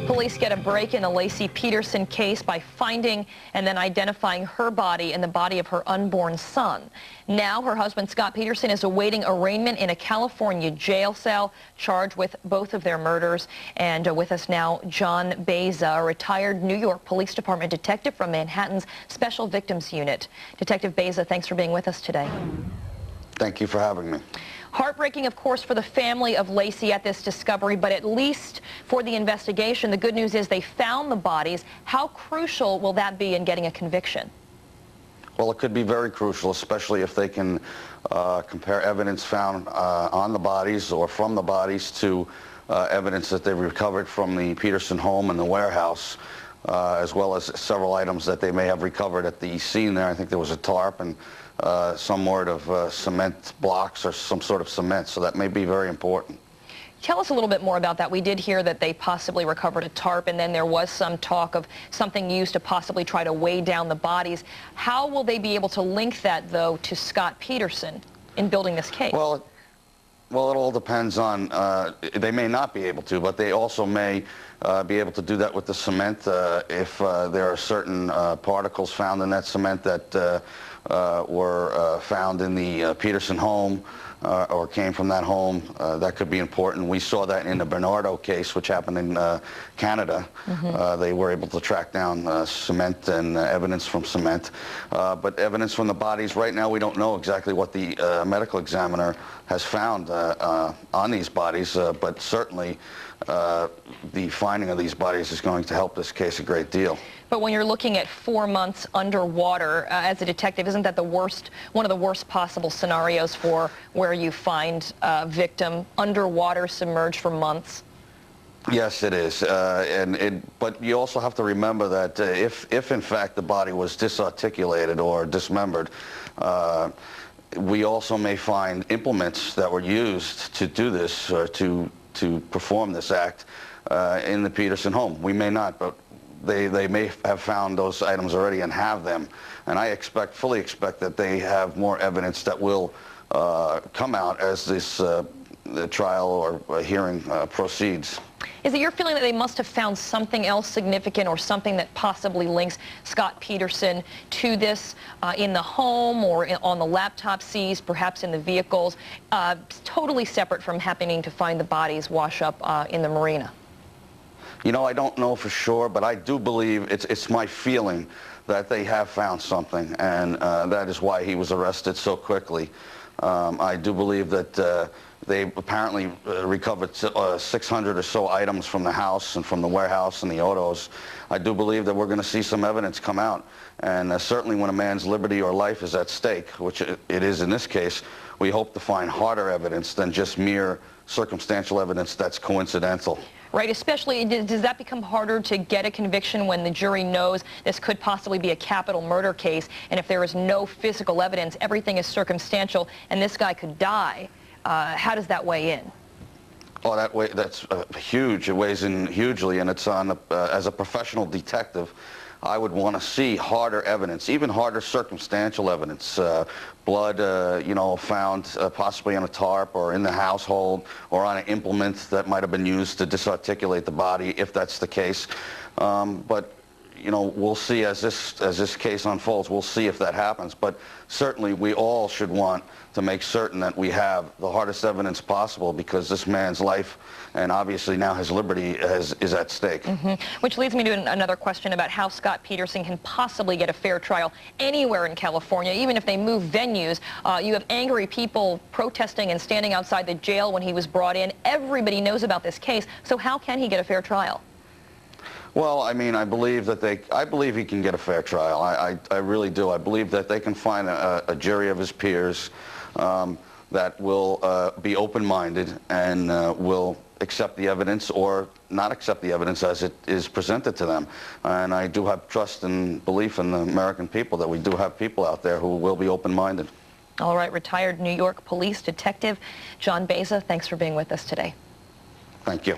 Police get a break in the Laci Peterson case by finding and then identifying her body and the body of her unborn son. Now her husband, Scott Peterson, is awaiting arraignment in a California jail cell, charged with both of their murders. And with us now, John Beza, a retired New York Police Department detective from Manhattan's Special Victims Unit. Detective Beza, thanks for being with us today. Thank you for having me. Heartbreaking, of course, for the family of Laci at this discovery, but at least for the investigation, the good news is they found the bodies. How crucial will that be in getting a conviction? Well, it could be very crucial, especially if they can compare evidence found on the bodies or from the bodies to evidence that they recovered from the Peterson home and the warehouse, as well as several items that they may have recovered at the scene there. I think there was a tarp and some sort of cement blocks or some sort of cement, so that may be very important. Tell us a little bit more about that. We did hear that they possibly recovered a tarp, and then there was some talk of something used to possibly try to weigh down the bodies. How will they be able to link that, though, to Scott Peterson in building this case? Well, it all depends on, they may not be able to, but they also may be able to do that with the cement if there are certain particles found in that cement that were found in the Peterson home or came from that home. That could be important. We saw that in the Bernardo case, which happened in Canada. They were able to track down cement and evidence from cement. But evidence from the bodies, right now we don't know exactly what the medical examiner has found on these bodies, but certainly the finding of these bodies is going to help this case a great deal. But when you're looking at 4 months underwater, as a detective, isn't that one of the worst possible scenarios for where you find a victim underwater, submerged for months? Yes, it is. But you also have to remember that if in fact the body was disarticulated or dismembered, we also may find implements that were used to do this, or to perform this act in the Peterson home. We may not, but they may have found those items already and have them. And I fully expect that they have more evidence that will come out as this the trial or hearing proceeds. Is it your feeling that they must have found something else significant, or something that possibly links Scott Peterson to this in the home or on the laptop seized, perhaps in the vehicles, totally separate from happening to find the bodies wash up in the marina? You know, I don't know for sure, but I do believe, it's my feeling that they have found something, and that is why he was arrested so quickly. I do believe that they apparently recovered 600 or so items from the house and from the warehouse and the autos. I do believe that we're going to see some evidence come out, and certainly when a man's liberty or life is at stake, which it is in this case, we hope to find harder evidence than just mere circumstantial evidence that's coincidental. Right, especially, does that become harder to get a conviction when the jury knows this could possibly be a capital murder case, and if there is no physical evidence, everything is circumstantial, and this guy could die? How does that weigh in? Oh, that's huge. It weighs in hugely, and it's on, as a professional detective, I would want to see harder evidence, even harder circumstantial evidence. Blood, you know, found possibly on a tarp or in the household or on an implement that might have been used to disarticulate the body, if that's the case. But you know, we'll see as this case unfolds. We'll see if that happens. But certainly, we all should want to make certain that we have the hardest evidence possible, because this man's life and obviously now his liberty is at stake. Which leads me to another question about how Scott Peterson can possibly get a fair trial anywhere in California, even if they move venues. You have angry people protesting and standing outside the jail when he was brought in. Everybody knows about this case. So how can he get a fair trial? Well, I mean, I believe he can get a fair trial. I really do. I believe that they can find a jury of his peers that will be open-minded and will accept the evidence or not accept the evidence as it is presented to them. And I do have trust and belief in the American people that we do have people out there who will be open-minded. All right, retired New York Police Detective John Beza, thanks for being with us today. Thank you.